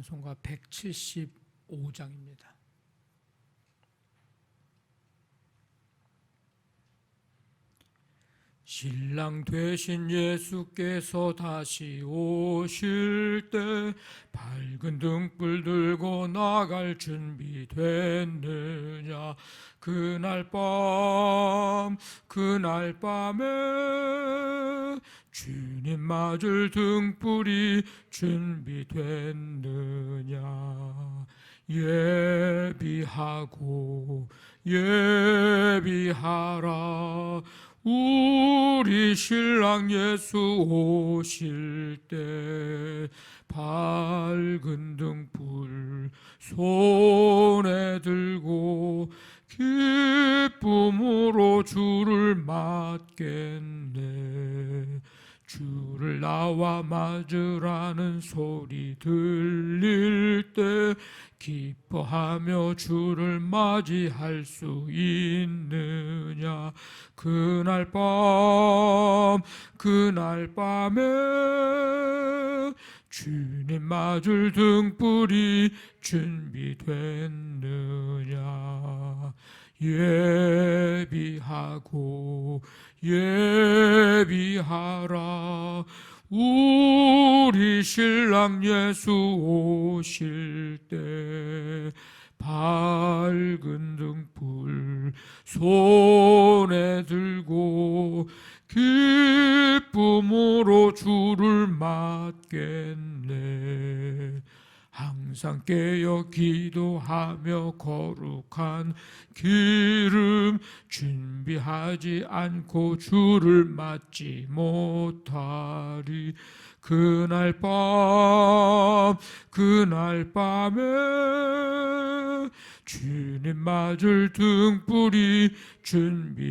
찬송가 175장입니다. 신랑 되신 예수께서 다시 오실 때 밝은 등불 들고 나갈 준비 됐느냐. 그날 밤에 주님 맞을 등불이 준비됐느냐. 예비하라. 우리 신랑 예수 오실 때 밝은 등불 손에 들고 기쁨으로 주를 맞겠네. 주를 나와 맞으라는 소리 들릴 때 기뻐하며 주를 맞이할 수 있느냐. 그날 밤에 주님 맞을 등불이 준비됐느냐. 예비하라. 우리 신랑 예수 오실 때 밝은 등불 손에 들고 기쁨으로 주를 맞겠네. 항상 깨어 기도하며 거룩한 기름 준비하지 않고 주를 맞지 못하리. 그날 밤에 주님 맞을 등불이 준비됐느냐.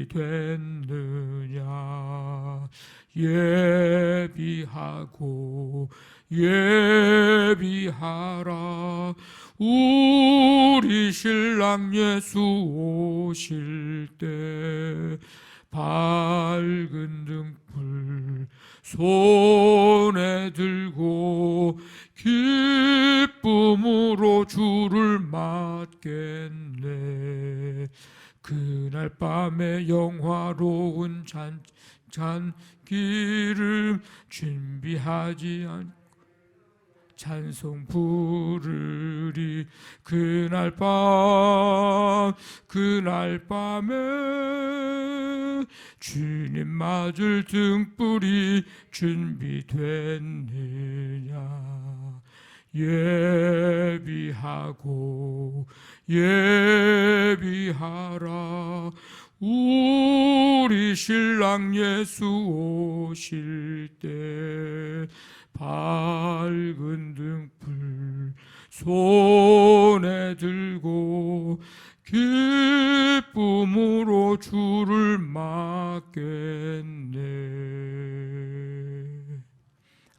예비하라. 우리 신랑 예수 오실 때 밝은 등불 손에 들고 기쁨으로 주를 맞겠네. 그날 밤에 영화로운 기름 준비하지 않고 찬송 부르리. 그날 밤에 주님 맞을 등불이 준비됐느냐. 예비하라. 우리 신랑 예수 오실 때 밝은 등불 손에 들고 기쁨으로 주를 맞겠네.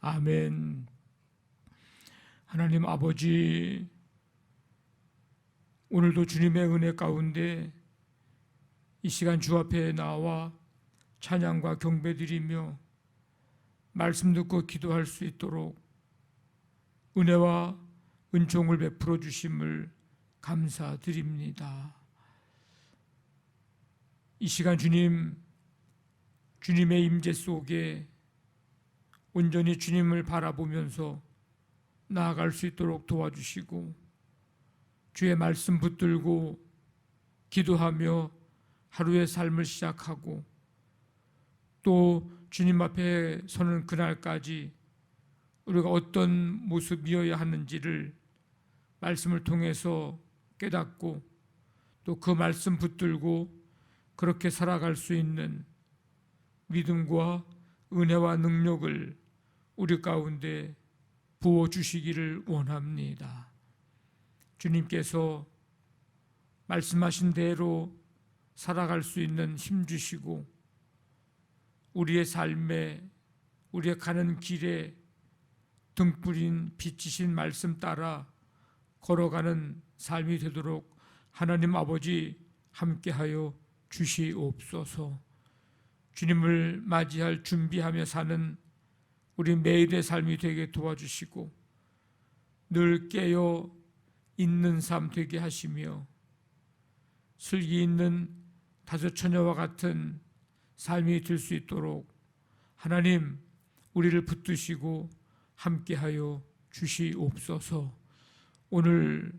아멘. 하나님 아버지, 오늘도 주님의 은혜 가운데 이 시간 주 앞에 나와 찬양과 경배드리며 말씀 듣고 기도할 수 있도록 은혜와 은총을 베풀어 주심을 감사드립니다. 이 시간 주님의 임재 속에 온전히 주님을 바라보면서 나아갈 수 있도록 도와주시고 주의 말씀 붙들고 기도하며 하루의 삶을 시작하고 또 주님 앞에 서는 그날까지 우리가 어떤 모습이어야 하는지를 말씀을 통해서 깨닫고 또 그 말씀 붙들고 그렇게 살아갈 수 있는 믿음과 은혜와 능력을 우리 가운데 부어주시기를 원합니다. 주님께서 말씀하신 대로 살아갈 수 있는 힘 주시고 우리의 삶에 우리의 가는 길에 등불인 빛이신 말씀 따라 걸어가는 삶이 되도록 하나님 아버지 함께하여 주시옵소서. 주님을 맞이할 준비하며 사는 우리 매일의 삶이 되게 도와주시고 늘 깨어 있는 삶 되게 하시며 슬기 있는 다섯 처녀와 같은 삶이 될 수 있도록 하나님 우리를 붙드시고 함께하여 주시옵소서. 오늘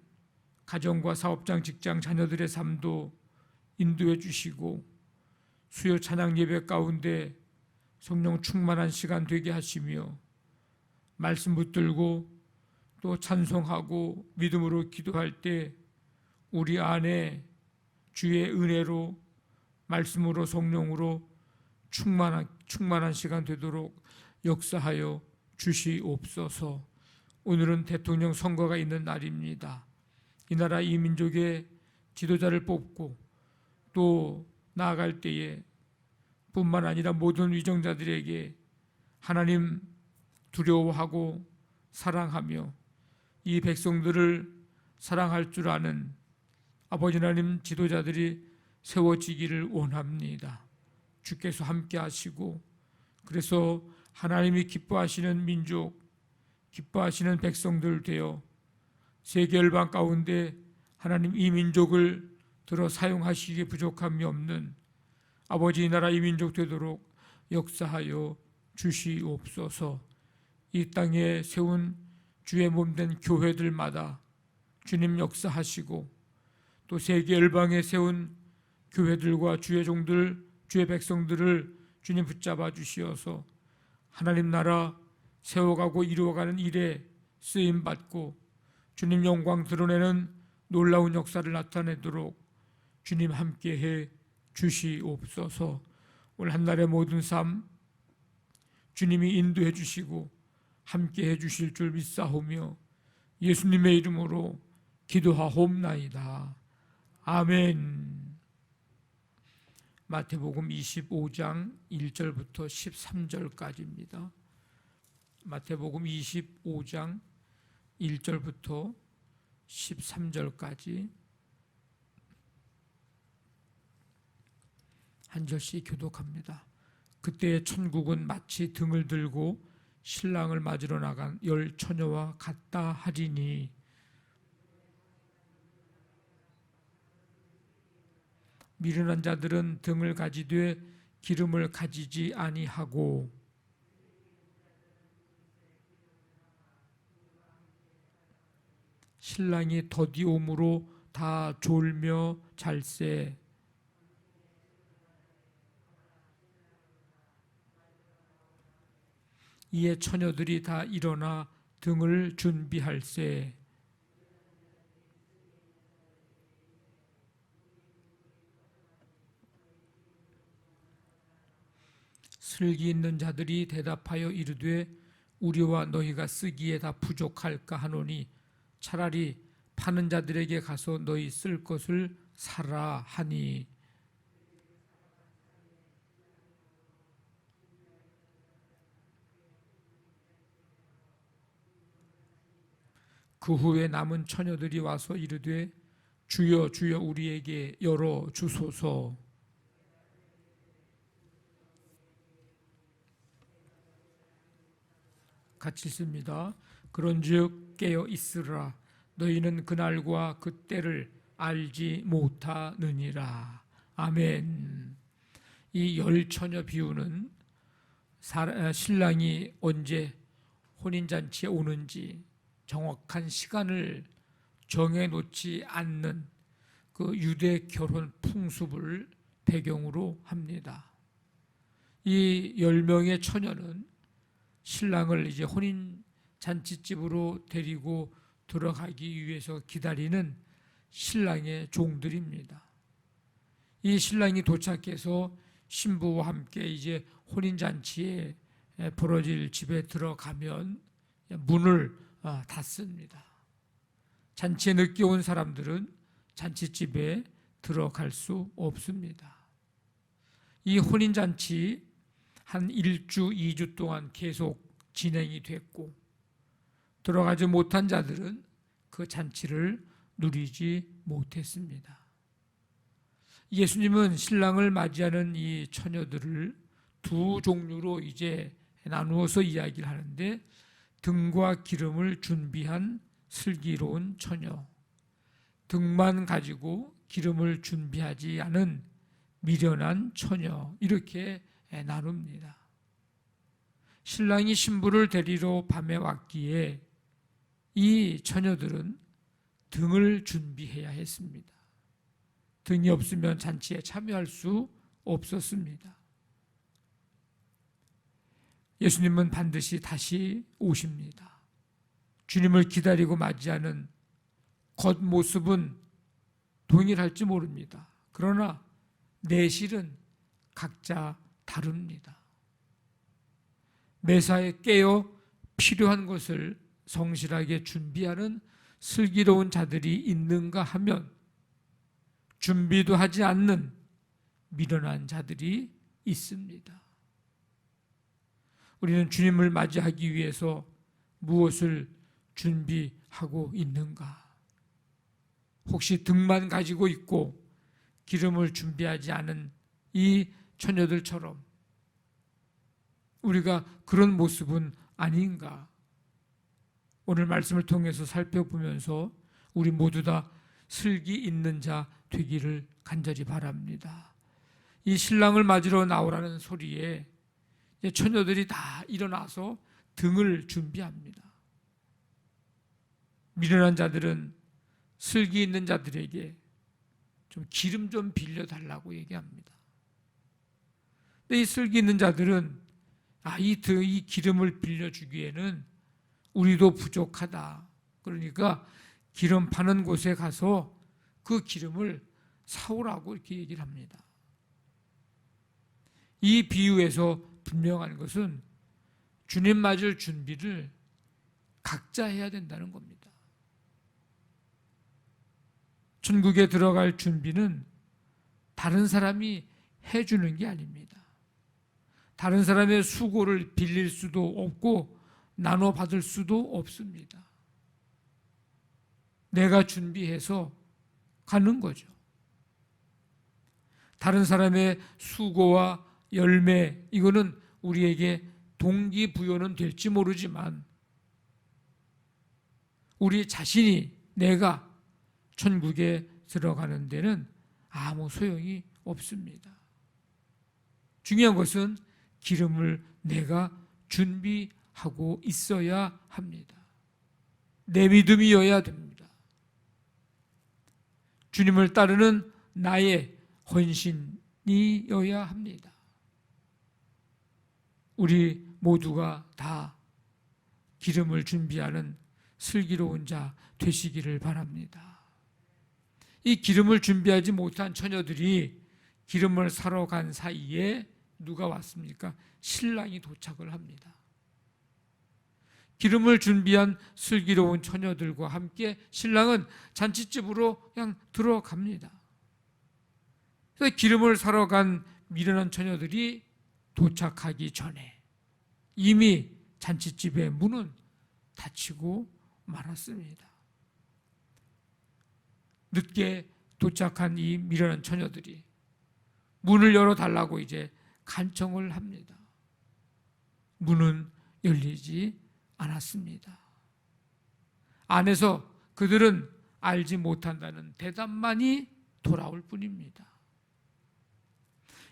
가정과 사업장, 직장, 자녀들의 삶도 인도해 주시고 수요 찬양 예배 가운데 성령 충만한 시간 되게 하시며 말씀 붙들고 또 찬송하고 믿음으로 기도할 때 우리 안에 주의 은혜로 말씀으로 성령으로 충만한 시간 되도록 역사하여 주시옵소서. 오늘은 대통령 선거가 있는 날입니다. 이 나라 이 민족의 지도자를 뽑고 또 나아갈 때에 뿐만 아니라 모든 위정자들에게 하나님 두려워하고 사랑하며 이 백성들을 사랑할 줄 아는 아버지 하나님 지도자들이 세워지기를 원합니다. 주께서 함께 하시고 그래서 하나님이 기뻐하시는 민족, 기뻐하시는 백성들 되어 세계 열방 가운데 하나님 이 민족을 들어 사용하시기에 부족함이 없는 아버지 이 나라 이 민족 되도록 역사하여 주시옵소서. 이 땅에 세운 주의 몸된 교회들마다 주님 역사하시고 또 세계 열방에 세운 교회들과 주의 종들, 주의 백성들을 주님 붙잡아 주시어서 하나님 나라 세워가고 이루어가는 일에 쓰임받고 주님 영광 드러내는 놀라운 역사를 나타내도록 주님 함께해 주시옵소서. 오늘 한날의 모든 삶 주님이 인도해 주시고 함께해 주실 줄 믿사오며 예수님의 이름으로 기도하옵나이다. 아멘. 마태복음 25장 1절부터 13절까지입니다. 마태복음 25장 1절부터 13절까지 한 절씩 교독합니다. 그때 천국은 마치 등을 들고 신랑을 맞으러 나간 10 처녀와 같다 하리니 미련한 자들은 등을 가지되 기름을 가지지 아니하고 신랑이 더디옴으로 다 졸며 잘세. 이에 처녀들이 다 일어나 등을 준비할세. 슬기 있는 자들이 대답하여 이르되 우리와 너희가 쓰기에 다 부족할까 하노니 차라리 파는 자들에게 가서 너희 쓸 것을 사라 하니 그 후에 남은 처녀들이 와서 이르되 주여 주여 우리에게 열어 주소서. 같이 읽습니다. 그런즉 깨어 있으라. 너희는 그날과 그 때를 알지 못하느니라. 아멘. 이 10 처녀 비유는 신랑이 언제 혼인잔치에 오는지 정확한 시간을 정해놓지 않는 그 유대 결혼 풍습을 배경으로 합니다. 이 10명의 처녀는 신랑을 이제 혼인 잔치집으로 데리고 들어가기 위해서 기다리는 신랑의 종들입니다. 이 신랑이 도착해서 신부와 함께 이제 혼인 잔치에 벌어질 집에 들어가면 문을 닫습니다. 잔치에 늦게 온 사람들은 잔치집에 들어갈 수 없습니다. 이 혼인 잔치 한 1주, 2주 동안 계속 진행이 됐고 들어가지 못한 자들은 그 잔치를 누리지 못했습니다. 예수님은 신랑을 맞이하는 이 처녀들을 두 종류로 이제 나누어서 이야기를 하는데 등과 기름을 준비한 슬기로운 처녀, 등만 가지고 기름을 준비하지 않은 미련한 처녀, 이렇게 나눕니다. 신랑이 신부를 데리러 밤에 왔기에 이 처녀들은 등을 준비해야 했습니다. 등이 없으면 잔치에 참여할 수 없었습니다. 예수님은 반드시 다시 오십니다. 주님을 기다리고 맞이하는 겉모습은 동일할지 모릅니다. 그러나 내실은 각자 다릅니다. 매사에 깨어 필요한 것을 성실하게 준비하는 슬기로운 자들이 있는가 하면 준비도 하지 않는 미련한 자들이 있습니다. 우리는 주님을 맞이하기 위해서 무엇을 준비하고 있는가? 혹시 등만 가지고 있고 기름을 준비하지 않은 이 처녀들처럼 우리가 그런 모습은 아닌가? 오늘 말씀을 통해서 살펴보면서 우리 모두 다 슬기 있는 자 되기를 간절히 바랍니다. 이 신랑을 맞으러 나오라는 소리에 처녀들이 다 일어나서 등을 준비합니다. 미련한 자들은 슬기 있는 자들에게 좀 기름 좀 빌려달라고 얘기합니다. 근데 이 슬기 있는 자들은 이 기름을 빌려주기에는 우리도 부족하다. 그러니까 기름 파는 곳에 가서 그 기름을 사오라고 이렇게 얘기를 합니다. 이 비유에서 분명한 것은 주님 맞을 준비를 각자 해야 된다는 겁니다. 천국에 들어갈 준비는 다른 사람이 해주는 게 아닙니다. 다른 사람의 수고를 빌릴 수도 없고 나눠 받을 수도 없습니다. 내가 준비해서 가는 거죠. 다른 사람의 수고와 열매, 이거는 우리에게 동기부여는 될지 모르지만 우리 자신이 내가 천국에 들어가는 데는 아무 소용이 없습니다. 중요한 것은 기름을 내가 준비하고 있어야 합니다. 내 믿음이어야 됩니다. 주님을 따르는 나의 헌신이어야 합니다. 우리 모두가 다 기름을 준비하는 슬기로운 자 되시기를 바랍니다. 이 기름을 준비하지 못한 처녀들이 기름을 사러 간 사이에 누가 왔습니까? 신랑이 도착을 합니다. 기름을 준비한 슬기로운 처녀들과 함께 신랑은 잔치집으로 그냥 들어갑니다. 그래서 기름을 사러 간 미련한 처녀들이 도착하기 전에 이미 잔치집의 문은 닫히고 말았습니다. 늦게 도착한 이 미련한 처녀들이 문을 열어달라고 이제 간청을 합니다. 문은 열리지 않았습니다. 안에서 그들은 알지 못한다는 대답만이 돌아올 뿐입니다.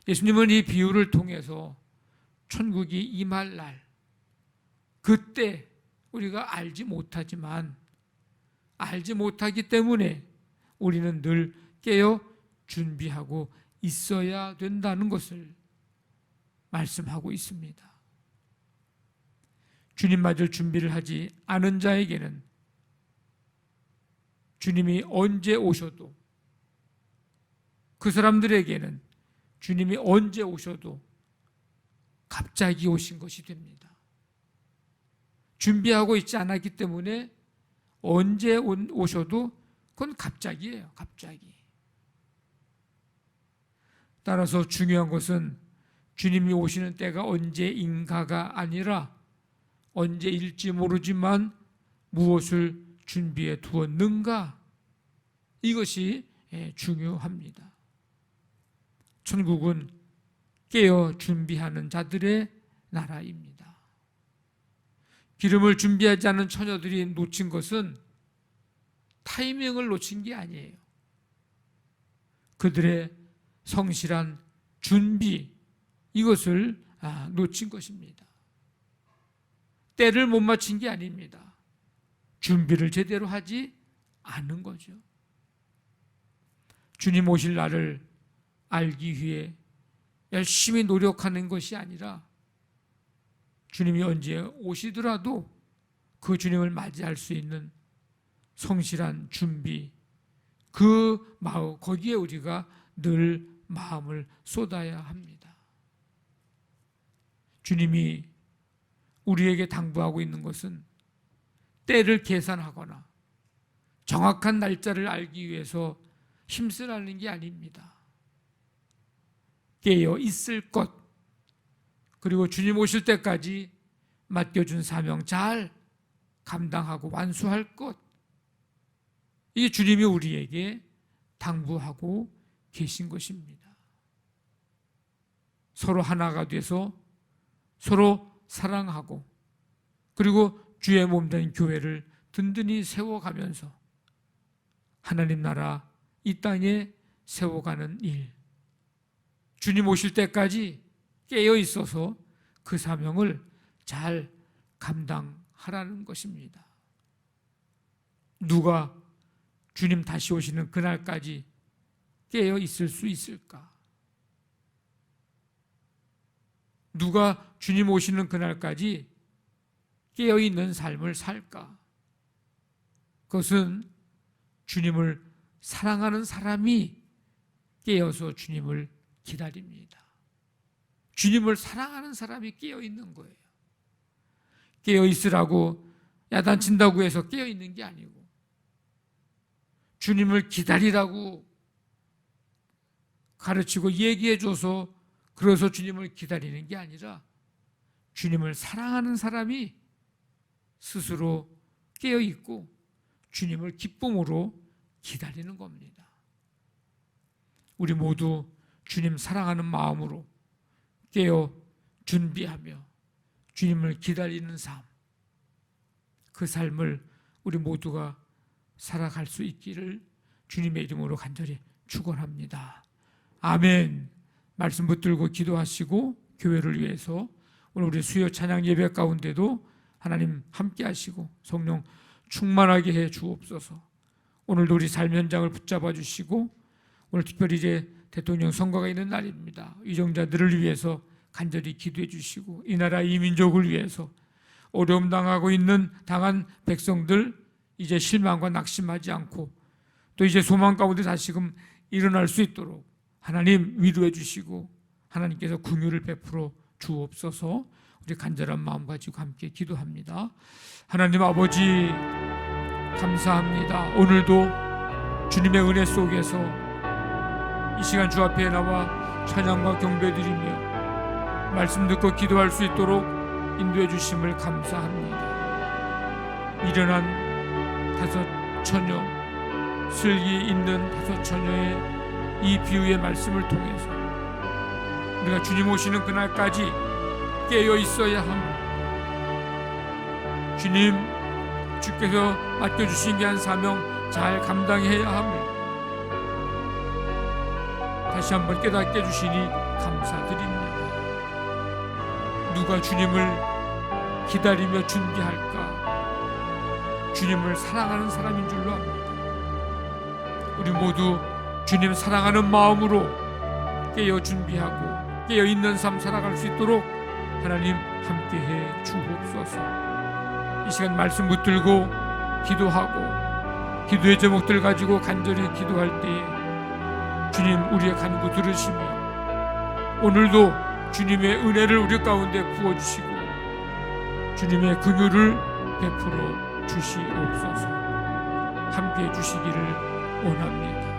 예수님은 이 비유를 통해서 천국이 임할 날, 그때 우리가 알지 못하지만 알지 못하기 때문에 우리는 늘 깨어 준비하고 있어야 된다는 것을 말씀하고 있습니다. 주님 맞을 준비를 하지 않은 자에게는 주님이 언제 오셔도, 그 사람들에게는 주님이 언제 오셔도 갑자기 오신 것이 됩니다. 준비하고 있지 않았기 때문에 언제 오셔도 그건 갑자기예요. 갑자기. 따라서 중요한 것은 주님이 오시는 때가 언제인가가 아니라 언제일지 모르지만 무엇을 준비해 두었는가, 이것이 중요합니다. 천국은 깨어 준비하는 자들의 나라입니다. 기름을 준비하지 않은 처녀들이 놓친 것은 타이밍을 놓친 게 아니에요. 그들의 성실한 준비, 이것을 놓친 것입니다. 때를 못 맞춘 게 아닙니다. 준비를 제대로 하지 않은 거죠. 주님 오실 날을 알기 위해 열심히 노력하는 것이 아니라 주님이 언제 오시더라도 그 주님을 맞이할 수 있는 성실한 준비, 그 마음, 거기에 우리가 늘 마음을 쏟아야 합니다. 주님이 우리에게 당부하고 있는 것은 때를 계산하거나 정확한 날짜를 알기 위해서 힘쓰라는 게 아닙니다. 깨어 있을 것, 그리고 주님 오실 때까지 맡겨준 사명 잘 감당하고 완수할 것, 이게 주님이 우리에게 당부하고 계신 것입니다. 서로 하나가 돼서 서로 사랑하고, 그리고 주의 몸된 교회를 든든히 세워가면서 하나님 나라 이 땅에 세워가는 일, 주님 오실 때까지 깨어 있어서 그 사명을 잘 감당하라는 것입니다. 누가 주님 다시 오시는 그날까지 깨어 있을 수 있을까? 누가 주님 오시는 그날까지 깨어 있는 삶을 살까? 그것은 주님을 사랑하는 사람이 깨어서 주님을 기다립니다. 주님을 사랑하는 사람이 깨어 있는 거예요. 깨어 있으라고 야단친다고 해서 깨어 있는 게 아니고, 주님을 기다리라고 가르치고 얘기해줘서 그래서 주님을 기다리는 게 아니라 주님을 사랑하는 사람이 스스로 깨어 있고 주님을 기쁨으로 기다리는 겁니다. 우리 모두 주님 사랑하는 마음으로 깨어 준비하며 주님을 기다리는 삶, 그 삶을 우리 모두가 살아갈 수 있기를 주님의 이름으로 간절히 축원합니다. 아멘. 말씀 붙들고 기도하시고 교회를 위해서 오늘 우리 수요 찬양 예배 가운데도 하나님 함께 하시고 성령 충만하게 해 주옵소서. 오늘도 우리 삶 현장을 붙잡아 주시고, 오늘 특별히 이제 대통령 선거가 있는 날입니다. 위정자들을 위해서 간절히 기도해 주시고, 이 나라 이 민족을 위해서 어려움 당한 백성들 이제 실망과 낙심하지 않고 또 이제 소망 가운데 다시금 일어날 수 있도록 하나님 위로해 주시고 하나님께서 긍휼을 베풀어 주옵소서. 우리 간절한 마음 가지고 함께 기도합니다. 하나님 아버지 감사합니다. 오늘도 주님의 은혜 속에서 이 시간 주 앞에 나와 찬양과 경배드리며 말씀 듣고 기도할 수 있도록 인도해 주심을 감사합니다. 일어난 다섯 처녀, 슬기 있는 다섯 처녀의 이 비유의 말씀을 통해서 우리가 주님 오시는 그날까지 깨어 있어야 함을, 주님 주께서 맡겨주신 귀한 사명 잘 감당해야 함을 다시 한번 깨닫게 해주시니 감사드립니다. 누가 주님을 기다리며 준비할까? 주님을 사랑하는 사람인 줄로 압니다. 우리 모두 주님 사랑하는 마음으로 깨어 준비하고 깨어 있는 삶 살아갈 수 있도록 하나님 함께해 주옵소서. 이 시간 말씀 붙들고 기도하고 기도의 제목들 가지고 간절히 기도할 때에 주님 우리의 간구 들으시며 오늘도 주님의 은혜를 우리 가운데 부어주시고 주님의 긍휼을 베풀어 주시옵소서. 함께해 주시기를 원합니다.